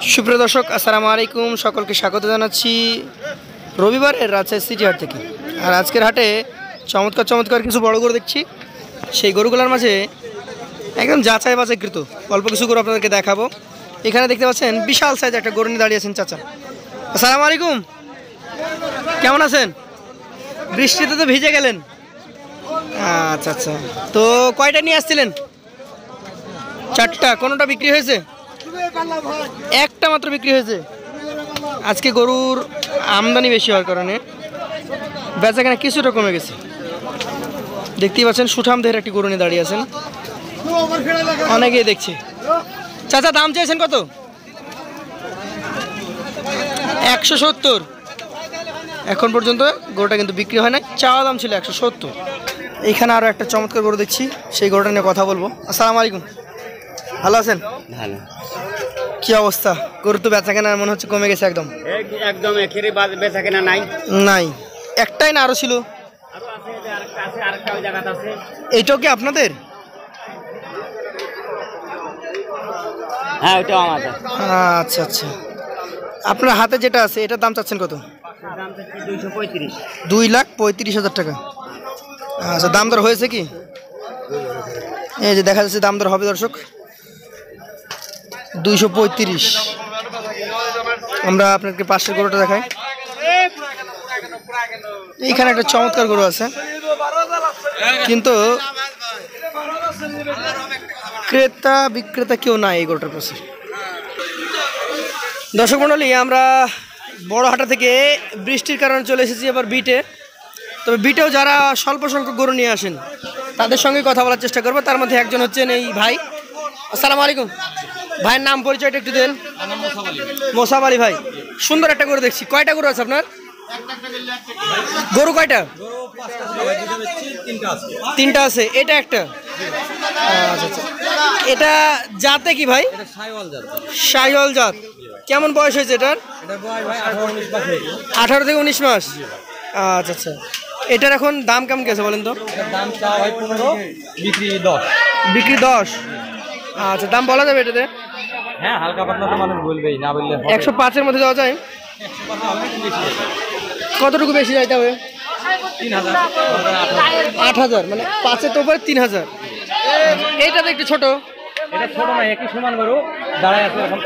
সুপ্রিয় দর্শক, আসসালামু আলাইকুম। সকলকে স্বাগত জানাচ্ছি রবিবারের রাজশাহী সিটি হাট থেকে। আর আজকের হাটে চমৎকার চমৎকার কিছু বড় গরু দেখছি। সেই গরুগুলোর মাঝে একদম যাচাই বাছাইকৃত অল্প কিছু গরু আপনাদেরকে দেখাবো। এখানে দেখতে পাচ্ছেন বিশাল সাইজ একটা গরু নিয়ে দাঁড়িয়ে আছেন চাচা। আসসালামু আলাইকুম, কেমন আছেন? বৃষ্টিতে তো ভিজে গেলেন। আচ্ছা আচ্ছা, তো কয়টা নিয়ে আসছিলেন? চারটা। কোনোটা বিক্রি হয়েছে? একটা মাত্র বিক্রি হয়েছে। আজকে গরুর আমদানি বেশি হওয়ার কারণে বেচাকেনা কিছুটা কমে গেছে। দেখতেই পাচ্ছেন সুঠাম দেহের একটি গরু নিয়ে দাঁড়িয়ে আছেন, অনেকেই দেখছে। চাচা, দাম চাইছেন কত? 170। এখন পর্যন্ত গরুটা কিন্তু বিক্রি হয় না, চাওয়া দাম ছিল 170। এইখানে আরও একটা চমৎকার গরু দেখছি, সেই গরুটা নিয়ে কথা বলবো। আসসালামু আলাইকুম, ভালো আছেন? ভালো। কি অবস্থা? গরু তো বেচা কেনা মনে হচ্ছে কমে গেছে একদম। একদম একেবারে বেচা কেনা নাই। নাই, একটাই না আরো ছিল? এইটাও কি আপনাদের? হ্যাঁ, ওইটাও আমাদের। আচ্ছা আচ্ছা, আপনার হাতে যেটা আছে এটার দাম চাচ্ছেন কত? 2,35,000 টাকা। আচ্ছা, দাম দর হয়েছে কি? এই যে দেখা যাচ্ছে দাম দর হবে দর্শক, 235। আমরা আপনাকে পাশের গরুটা দেখাই। এইখানে একটা চমৎকার গরু আছে, কিন্তু ক্রেতা বিক্রেতা কেউ নাই এই গরুটার পাশে। দর্শক মণ্ডলী, আমরা বড় হাটা থেকে বৃষ্টির কারণে চলে এসেছি এবার বিটে। তবে বিটেও যারা স্বল্প সংখ্যক গরু নিয়ে আসেন তাদের সঙ্গে কথা বলার চেষ্টা করবো। তার মধ্যে একজন হচ্ছেন এই ভাই। আসসালামু আলাইকুম ভাইয়ের নাম পরিচয়টা একটু দেন। মোসাব আলী ভাই, সুন্দর একটা গরু দেখছি। কয়টা গরু আছে আপনার? গরু কয়টা? তিনটা আছে। এটা একটা। আচ্ছা আচ্ছা, এটা জাতে কি ভাই? শাহিওয়াল জাত। কেমন বয়স হয়েছে এটার? 18 থেকে 19 মাস। আচ্ছা আচ্ছা, এটার এখন দাম কেমন গেছে বলেন তো? দাম চাওয়া হয় 15, বিক্রি 10। বিক্রি 10। আচ্ছা, দাম বলা যাবে এটাতে? হ্যাঁ, হালকা পাতলা তো মানুষ বলবেই, না বললে 105-এর মধ্যে দেওয়া যায়? কতটুকু বেশি যাইতে হবে? 3000, 8,000, মানে 5-এর তো উপরে 3000। এইটা তো একটু ছোট। এটা ছোট না, একই সমান গরু দাঁড়ায় আছে এখন।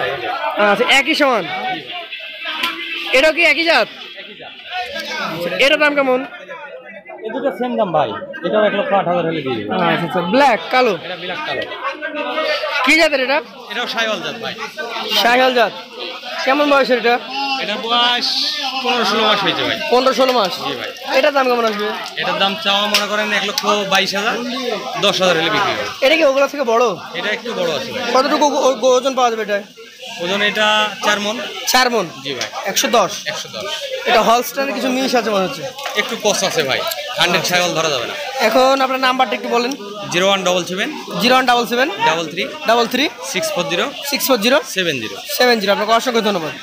আচ্ছা, একই সমান। এটাও কি একই জাত? এটার দাম কেমন? এই দুটো সেম দাম ভাই। এটাও 1,08,000 হলে দিয়ে দেব। আচ্ছা আচ্ছা, ব্ল্যাক কালো। এটা ব্ল্যাক কালো। কি জাতের এটা? এটাও শাহিওয়াল জাত ভাই। শাহিওয়াল জাত। কেমন বয়সের এটা? এটার বয়স 15-16 মাস হয়েছে ভাই। 15-16 মাস। জি ভাই। এটার দাম কেমন আসবে? এটার দাম চাওয়া মনে করেন 1,22,000, 10,000 হলে বিক্রি হবে। এটা কি ওগুলো থেকে বড়? এটা একটু বড় আছে ভাই। কতটুকু ওজন পাওয়া যাবে এটা? ওজন এটা 4 মণ। 4 মণ। জি ভাই। 110। 110। এটা হলস্টাইনের কিছু মিশ আছে মনে হচ্ছে। একটু কস আছে ভাই, 100 শাহিওয়াল ধরা যাবে না। এখন আপনার নাম্বারটা একটু বলেন। 0177 0177 33 33 640 640 70। আপনাকে অসংখ্য ধন্যবাদ।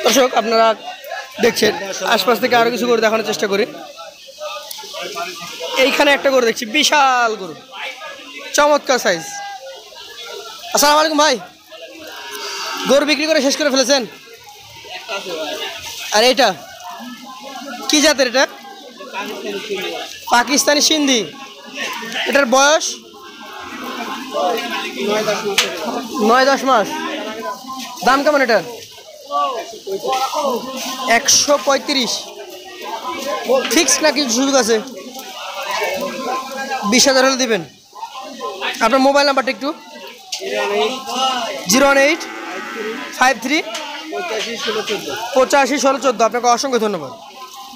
দর্শক, আপনারা দেখছেন আশপাশ থেকে আরও কিছু গরু দেখানোর চেষ্টা করি। এইখানে একটা গরু দেখছি, বিশাল গরু, চমৎকার সাইজ। আসসালামু আলাইকুম ভাই, গরু বিক্রি করে শেষ করে ফেলেছেন? আর এটা কি জাতের? এটা পাকিস্তানি সিন্ধি। এটার বয়স 9-10 মাস। দাম কেমন এটা? 135। ফিক্স নাকি সুযোগ আছে? 20,000 হলে দিবেন। আপনার মোবাইল নাম্বারটা একটু। 018 53 85 16 14। আপনাকে অসংখ্য ধন্যবাদ।